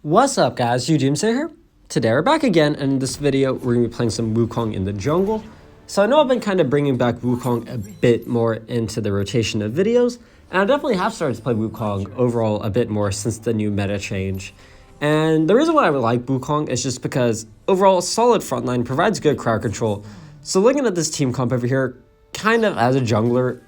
What's up guys, Doomsayer here. Today we're back again, and in this video we're going to be playing some Wukong in the jungle. So I know I've been kind of bringing back Wukong a bit more into the rotation of videos, and I definitely have started to play Wukong overall a bit more since the new meta change. And the reason why I would like Wukong is just because overall a solid frontline provides good crowd control. So looking at this team comp over here, kind of as a jungler,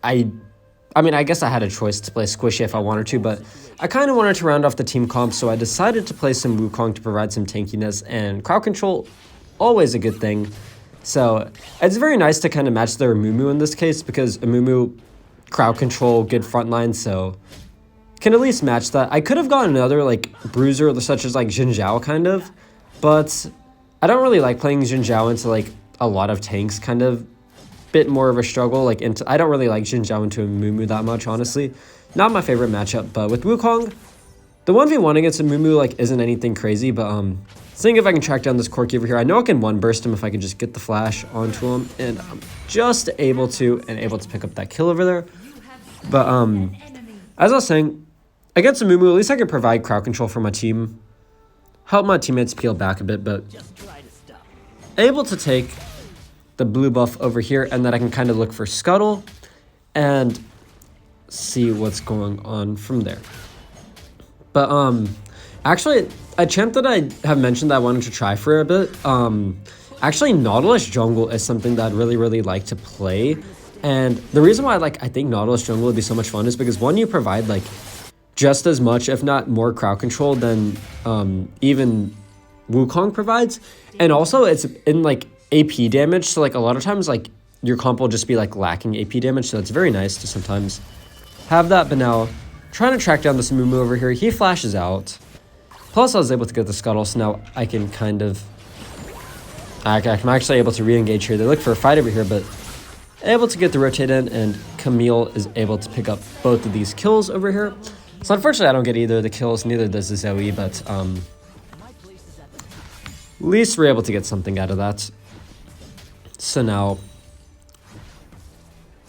I mean, I guess I had a choice to play Squishy if I wanted to, but I kind of wanted to round off the team comp, so I decided to play some Wukong to provide some tankiness, and crowd control, always a good thing. So it's very nice to kind of match their Amumu in this case, because Amumu, crowd control, good frontline, so can at least match that. I could have gotten another, like, bruiser, such as, like, Xin Zhao, kind of, but I don't really like playing Xin Zhao into, like, a lot of tanks, kind of. Bit more of a struggle, like I don't really like Xin Zhao into Amumu that much, honestly. Not my favorite matchup, but with Wukong, the 1v1 against Amumu like isn't anything crazy, but seeing if I can track down this Corki over here. I know I can one burst him if I can just get the flash onto him, and I'm just able to pick up that kill over there. But as I was saying, against Amumu, at least I can provide crowd control for my team, help my teammates peel back a bit, but able to take the blue buff over here, and then I can kind of look for Scuttle and see what's going on from there. But actually a champ that I have mentioned that I wanted to try for a bit, actually Nautilus jungle is something that I'd really like to play. And the reason why I think Nautilus jungle would be so much fun is because, one, you provide like just as much, if not more, crowd control than even Wukong provides, and also it's in like AP damage, so like a lot of times like your comp will just be like lacking AP damage, so it's very nice to sometimes have that. But now trying to track down this Mumu over here, he flashes out, plus I was able to get the Scuttle, so now I can kind of I'm actually able to re-engage here. They look for a fight over here, but able to get the rotate in, and Camille is able to pick up both of these kills over here. So unfortunately I don't get either of the kills, neither does the Zoe, but at least we're able to get something out of that. So now,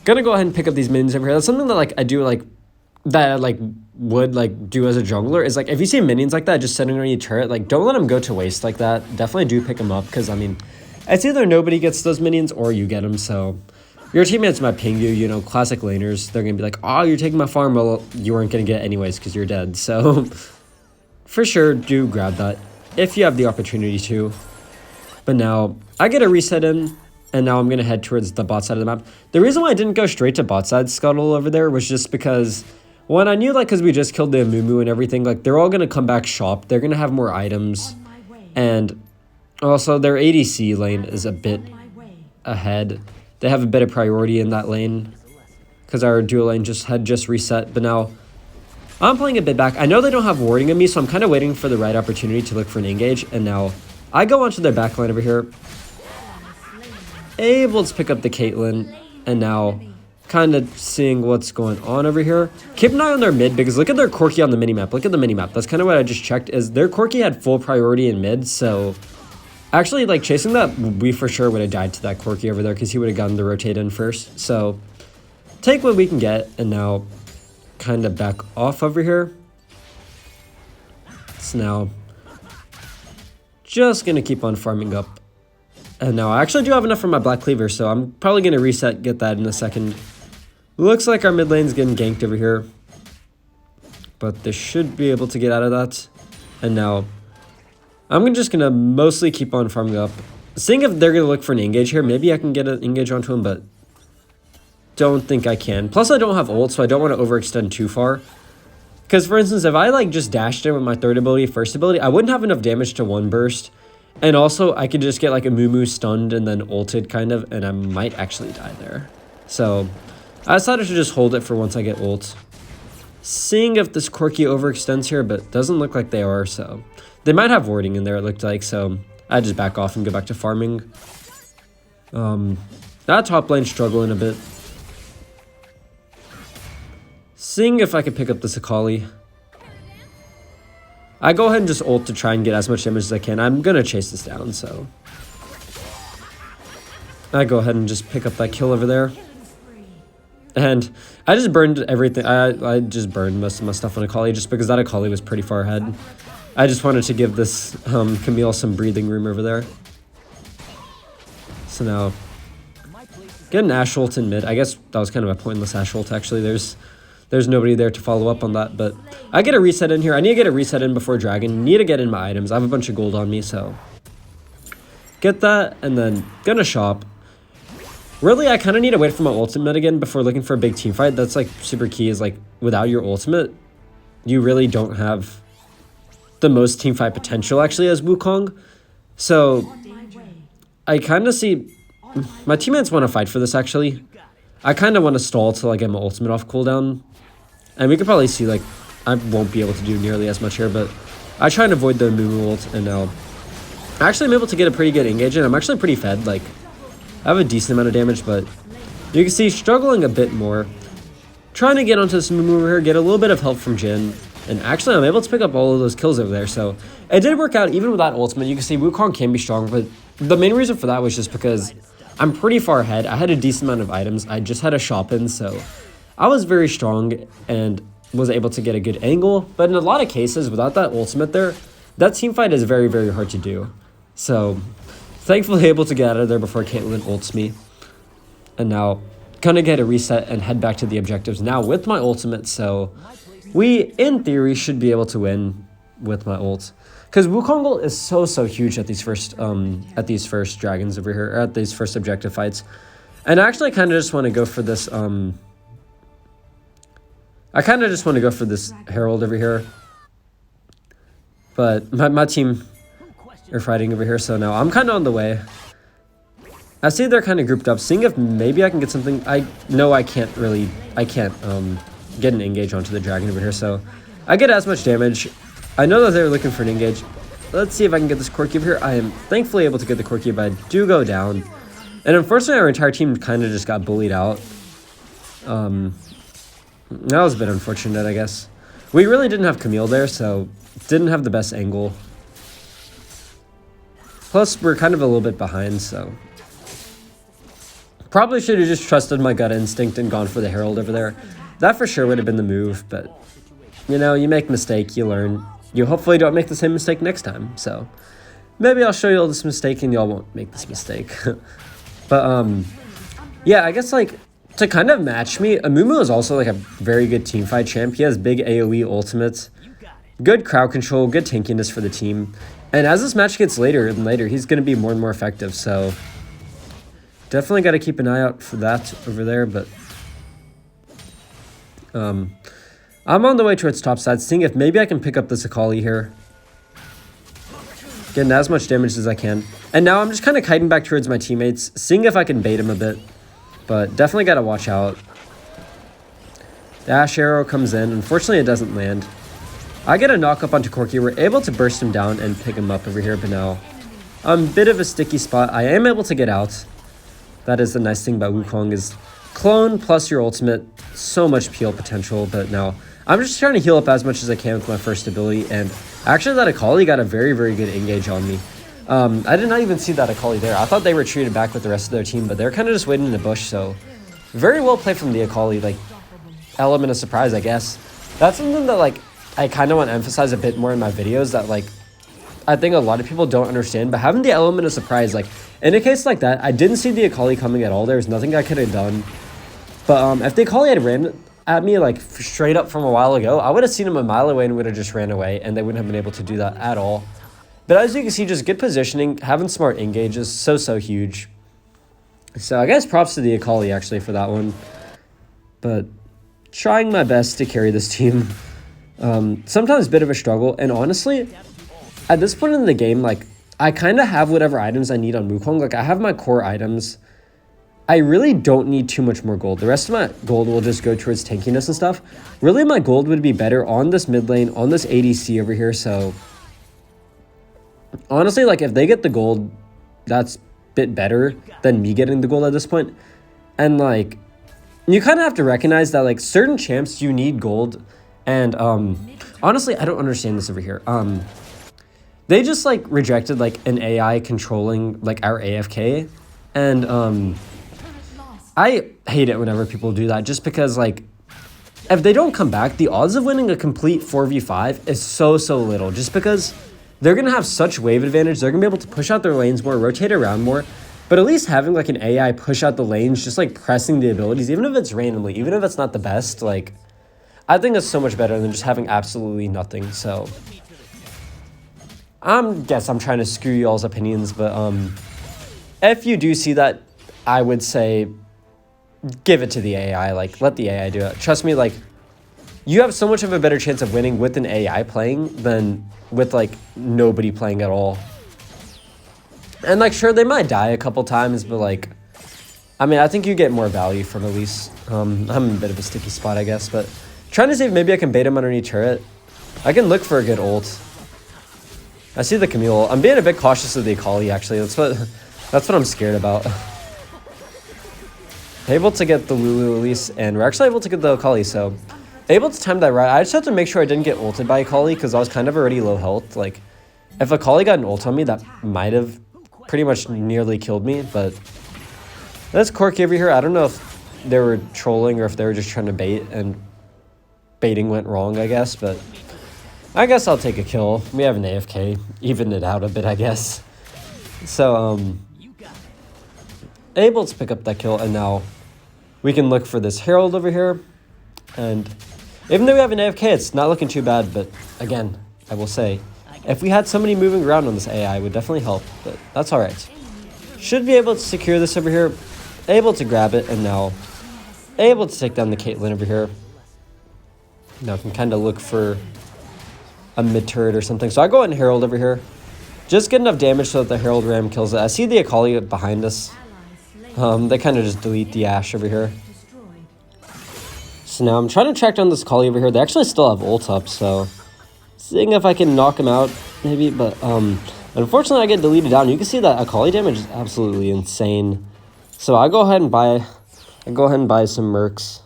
gonna go ahead and pick up these minions over here. That's something that like I do like, that I like would like do as a jungler, is like if you see minions like that just sitting on your turret, like don't let them go to waste like that. Definitely do pick them up, because I mean, it's either nobody gets those minions or you get them. So your teammates might ping you, you know, classic laners. They're gonna be like, oh, you're taking my farm. Well, you weren't gonna get it anyways because you're dead. So for sure, do grab that if you have the opportunity to. But now I get a reset in, and now I'm going to head towards the bot side of the map. The reason why I didn't go straight to bot side Scuttle over there was just because, one, I knew like because we just killed the Amumu and everything, like they're all going to come back shop. They're going to have more items. And also their ADC lane is a bit ahead. They have a bit of priority in that lane because our duo lane had just reset. But now I'm playing a bit back. I know they don't have warding on me, so I'm kind of waiting for the right opportunity to look for an engage. And now I go onto their back line over here, able to pick up the Caitlyn, and now kind of seeing what's going on over here. Keep an eye on their mid, because look at their Corki on the minimap. Look at the minimap. That's kind of what I just checked, is their Corki had full priority in mid, so actually like chasing that, we for sure would have died to that Corki over there, because he would have gotten the rotate in first. So take what we can get, and now kind of back off over here. So now just gonna keep on farming up. And now I actually do have enough for my Black Cleaver, so I'm probably going to reset, get that in a second. Looks like our mid lane's getting ganked over here, but they should be able to get out of that. And now I'm just going to mostly keep on farming up. Seeing if they're going to look for an engage here. Maybe I can get an engage onto him, but don't think I can. Plus I don't have ult, so I don't want to overextend too far. Because for instance, if I like just dashed in with my third ability, first ability, I wouldn't have enough damage to one burst. And also, I could just get like a Mumu stunned and then ulted kind of, and I might actually die there. So I decided to just hold it for once I get ult. Seeing if this Corki overextends here, but doesn't look like they are, so they might have warding in there, it looked like, so I just back off and go back to farming. That top lane struggling a bit. Seeing if I could pick up this Akali. I go ahead and just ult to try and get as much damage as I can. I'm going to chase this down, so I go ahead and just pick up that kill over there. And I just burned everything. I just burned most of my stuff on Akali just because that Akali was pretty far ahead. I just wanted to give this Camille some breathing room over there. So now, get an Ashe ult in mid. I guess that was kind of a pointless Ashe ult, actually. There's nobody there to follow up on that, but I get a reset in here. I need to get a reset in before Dragon. Need to get in my items. I have a bunch of gold on me, so get that, and then gonna shop. Really, I kind of need to wait for my ultimate again before looking for a big team fight. That's like super key, is like without your ultimate, you really don't have the most team fight potential actually as Wukong. So I kind of see my teammates want to fight for this actually. I kind of want to stall till I get my ultimate off cooldown. And we could probably see, like, I won't be able to do nearly as much here, but I try and avoid the Moo ult, and now actually I'm able to get a pretty good engage, and I'm actually pretty fed. Like, I have a decent amount of damage, but you can see struggling a bit more. Trying to get onto this Moo over here, get a little bit of help from Jhin, and actually I'm able to pick up all of those kills over there, so it did work out even without ultimate. You can see Wukong can be strong, but the main reason for that was just because I'm pretty far ahead. I had a decent amount of items. I just had a shop in, so I was very strong and was able to get a good angle. But in a lot of cases, without that ultimate there, that team fight is very, very hard to do. So thankfully able to get out of there before Caitlyn ults me. And now gonna get a reset and head back to the objectives now with my ultimate. So we, in theory, should be able to win with my ult. Because Wukong ult is so huge at these first dragons over here, or at these first objective fights. And I actually kind of just want to go for this, I kind of just want to go for this Herald over here. But my team are fighting over here, so now I'm kind of on the way. I see they're kind of grouped up, seeing if maybe I can get something. I can't get an engage onto the dragon over here, so I get as much damage. I know that they're looking for an engage. Let's see if I can get this Corki over here. I am thankfully able to get the Corki, but I do go down. And unfortunately, our entire team kind of just got bullied out. That was a bit unfortunate, I guess. We really didn't have Camille there, so didn't have the best angle. Plus, we're kind of a little bit behind, so probably should have just trusted my gut instinct and gone for the Herald over there. That for sure would have been the move, but you know, you make a mistake, you learn. You hopefully don't make the same mistake next time, so maybe I'll show you all this mistake and y'all won't make this mistake. But yeah, I guess like to kind of match me, Amumu is also like a very good teamfight champ. He has big AoE ultimates, good crowd control, good tankiness for the team. And as this match gets later and later, he's going to be more and more effective. So definitely got to keep an eye out for that over there. But I'm on the way towards top side, seeing if maybe I can pick up this Akali here. Getting as much damage as I can. And now I'm just kind of kiting back towards my teammates, seeing if I can bait him a bit. But definitely got to watch out. The Ashe arrow comes in. Unfortunately, it doesn't land. I get a knock up onto Corki. We're able to burst him down and pick him up over here. But now, a bit of a sticky spot. I am able to get out. That is the nice thing about Wukong is clone plus your ultimate. So much peel potential. But now, I'm just trying to heal up as much as I can with my first ability. And actually, that Akali got a very, very good engage on me. I did not even see that Akali there. I thought they retreated back with the rest of their team, but they're kind of just waiting in the bush, so very well played from the Akali, like, element of surprise, I guess. That's something that, like, I kind of want to emphasize a bit more in my videos that, like, I think a lot of people don't understand, but having the element of surprise, like, in a case like that, I didn't see the Akali coming at all. There was nothing I could have done. But if the Akali had ran at me, like, straight up from a while ago, I would have seen him a mile away and would have just ran away, and they wouldn't have been able to do that at all. But as you can see, just good positioning, having smart engages, so huge. So I guess props to the Akali, actually, for that one. But trying my best to carry this team. Sometimes a bit of a struggle, and honestly, at this point in the game, like, I kind of have whatever items I need on Wukong. Like, I have my core items. I really don't need too much more gold. The rest of my gold will just go towards tankiness and stuff. Really, my gold would be better on this mid lane, on this ADC over here, so honestly, like, if they get the gold, that's a bit better than me getting the gold at this point. And, like, you kind of have to recognize that, like, certain champs, you need gold. And, honestly, I don't understand this over here. They just, like, rejected, like, an AI controlling, like, our AFK. And, I hate it whenever people do that, just because, like, if they don't come back, the odds of winning a complete 4v5 is so little, just because they're going to have such wave advantage. They're going to be able to push out their lanes more, rotate around more, but at least having like an AI push out the lanes, just like pressing the abilities, even if it's randomly, even if it's not the best, like, I think that's so much better than just having absolutely nothing. So guess I'm trying to screw y'all's opinions, but if you do see that, I would say give it to the AI. Like, let the AI do it. Trust me, like, you have so much of a better chance of winning with an AI playing than with like nobody playing at all. And like, sure, they might die a couple times, but like, I mean, I think you get more value from at least. I'm in a bit of a sticky spot, I guess, but trying to see if maybe I can bait him underneath turret. I can look for a good ult. I see the Camille. I'm being a bit cautious of the Akali, actually. That's what I'm scared about. Able to get the Lulu at least, and we're actually able to get the Akali, so able to time that right. I just have to make sure I didn't get ulted by Akali, because I was kind of already low health. Like, if Akali got an ult on me, that might have pretty much nearly killed me, but that's Corki over here. I don't know if they were trolling or if they were just trying to bait, and baiting went wrong, I guess, but I guess I'll take a kill. We have an AFK, even it out a bit, I guess. So, able to pick up that kill, and now we can look for this Herald over here. And even though we have an AFK, it's not looking too bad, but again, I will say, if we had somebody moving around on this AI, it would definitely help, but that's alright. Should be able to secure this over here, able to grab it, and now able to take down the Caitlyn over here. Now I can kind of look for a mid turret or something. So I go ahead and Herald over here. Just get enough damage so that the Herald Ram kills it. I see the Akali behind us. They kind of just delete the Ashe over here. So now I'm trying to track down this Akali over here. They actually still have ult up, so seeing if I can knock him out, maybe. But unfortunately, I get deleted down. You can see that Akali damage is absolutely insane. So I go ahead and buy some Mercs.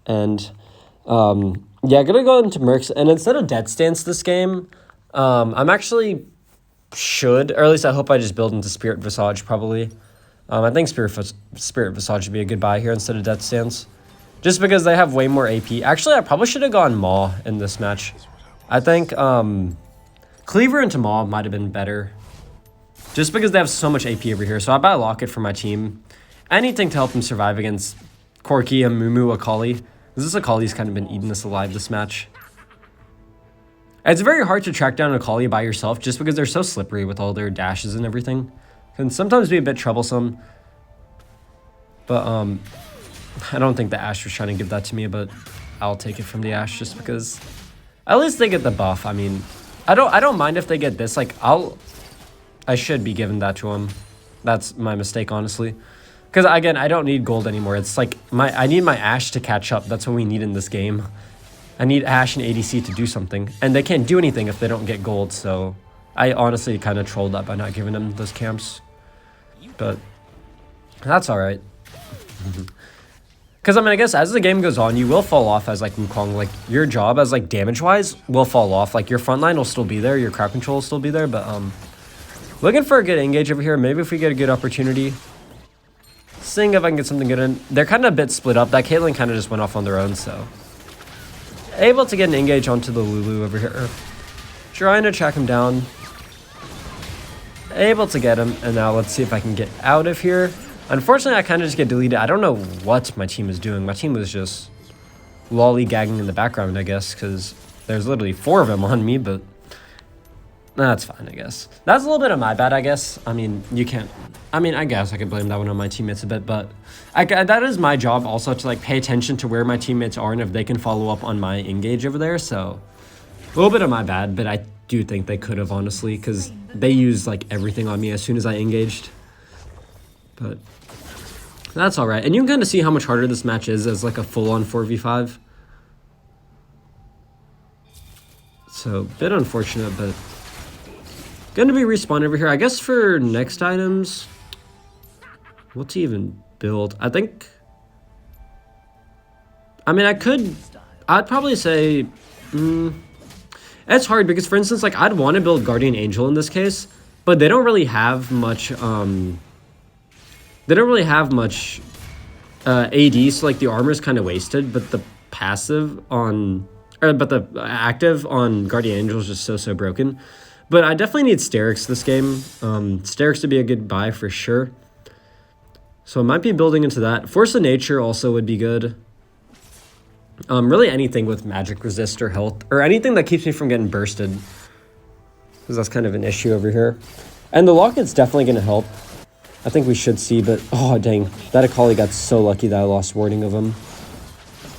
And yeah, gonna go into Mercs. And instead of Death Stance this game, I'm actually should, or at least I hope I just build into Spirit Visage probably. I think Spirit Visage would be a good buy here instead of Death Stance. Just because they have way more AP. Actually, I probably should have gone Maw in this match. I think Cleaver into Maw might have been better. Just because they have so much AP over here. So I buy a Locket for my team. Anything to help them survive against Corki, Amumu, Akali. This Akali's kind of been eating us alive this match. It's very hard to track down Akali by yourself just because they're so slippery with all their dashes and everything. Can sometimes be a bit troublesome. But I don't think the Ashe was trying to give that to me, but I'll take it from the Ashe just because at least they get the buff. I mean, I don't mind if they get this. Like, I should be giving that to them. That's my mistake, honestly. Because again, I don't need gold anymore. It's like I need my Ashe to catch up. That's what we need in this game. I need Ashe and ADC to do something, and they can't do anything if they don't get gold. So I honestly kind of trolled that by not giving them those camps, but that's all right. Because I mean, I guess as the game goes on, you will fall off as like Wukong. Like your job as like damage wise will fall off. Like your front line will still be there, your crowd control will still be there, but looking for a good engage over here. Maybe if we get a good opportunity. Seeing if I can get something good in. They're kind of a bit split up. That Caitlyn kind of just went off on their own, so. Able to get an engage onto the Lulu over here. Trying to track him down. Able to get him, and now let's see if I can get out of here. Unfortunately, I kind of just get deleted. I don't know what my team is doing. My team was just lollygagging in the background, I guess, because there's literally 4 of them on me, but that's fine, I guess. That's a little bit of my bad, I guess. I mean, you can't... I mean, I guess I could blame that one on my teammates a bit, but that is my job also to, like, pay attention to where my teammates are and if they can follow up on my engage over there, so... A little bit of my bad, but I do think they could have, honestly, because they used, like, everything on me as soon as I engaged. But that's all right. And you can kind of see how much harder this match is as, like, a full-on 4v5. So, bit unfortunate, but... Gonna be respawned over here. I guess for next items... What to even build? I think... I mean, I'd probably say... it's hard because, for instance, like, I'd want to build Guardian Angel in this case, but they don't really have much, AD, so like the armor is kind of wasted, but the passive on, but the active on Guardian Angel is just so broken. But I definitely need Sterix this game. Sterix to be a good buy for sure. So I might be building into that. Force of Nature also would be good. Really anything with magic resist or health, or anything that keeps me from getting bursted, because that's kind of an issue over here. And the Locket's definitely going to help. I think we should see, but oh dang, that Akali got so lucky that I lost warding of him.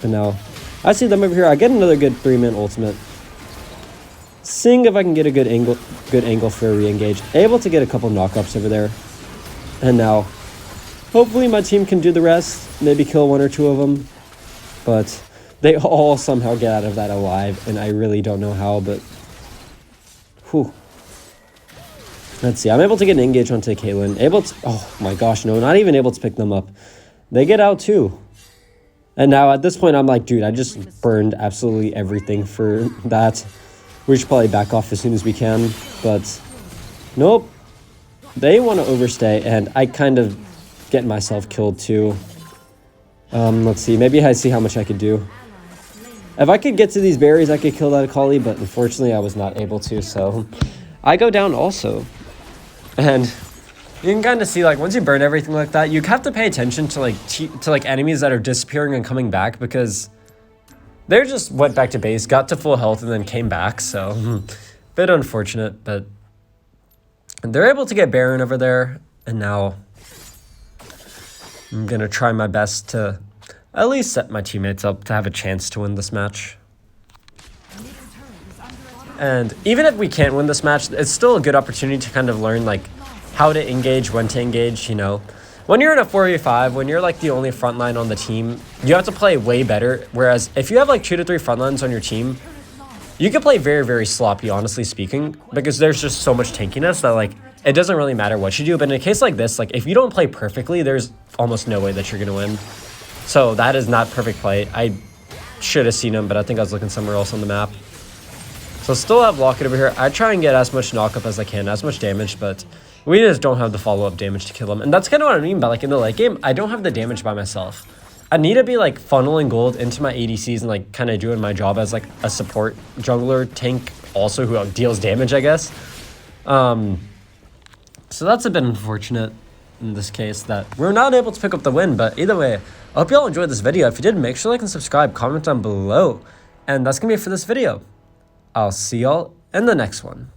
And now I see them over here. I get another good 3-man ultimate. Seeing if I can get a good angle for a re-engage. Able to get a couple knockups over there. And now hopefully my team can do the rest. Maybe kill 1 or 2 of them. But they all somehow get out of that alive, and I really don't know how, but whew. Let's see. I'm able to get an engage onto Caitlyn. Able to, oh my gosh, no, not even able to pick them up. They get out too. And now at this point, I'm like, dude, I just burned absolutely everything for that. We should probably back off as soon as we can, but nope. They want to overstay, and I kind of get myself killed too. Let's see. Maybe I see how much I could do. If I could get to these berries, I could kill that Akali, but unfortunately I was not able to, so I go down also. And you can kind of see, like, once you burn everything like that, you have to pay attention to, like, enemies that are disappearing and coming back, because they just went back to base, got to full health, and then came back, so bit unfortunate, but they're able to get Baron over there, and now I'm going to try my best to at least set my teammates up to have a chance to win this match. And even if we can't win this match, it's still a good opportunity to kind of learn, like, how to engage, when to engage, you know. When you're in a 4v5, when you're, like, the only frontline on the team, you have to play way better. Whereas if you have, like, 2 to 3 frontlines on your team, you can play very sloppy, honestly speaking, because there's just so much tankiness that, like, it doesn't really matter what you do. But in a case like this, like, if you don't play perfectly, there's almost no way that you're going to win. So that is not perfect play. I should have seen him, but I think I was looking somewhere else on the map. So still have Locket over here. I try and get as much knockup as I can, as much damage, but we just don't have the follow-up damage to kill him. And that's kind of what I mean by, like, in the late game, I don't have the damage by myself. I need to be, like, funneling gold into my ADCs and, like, kind of doing my job as, like, a support jungler tank also who deals damage, I guess. So that's a bit unfortunate in this case that we're not able to pick up the win, but either way, I hope you all enjoyed this video. If you did, make sure to like and subscribe, comment down below, and that's gonna be it for this video. I'll see y'all in the next one.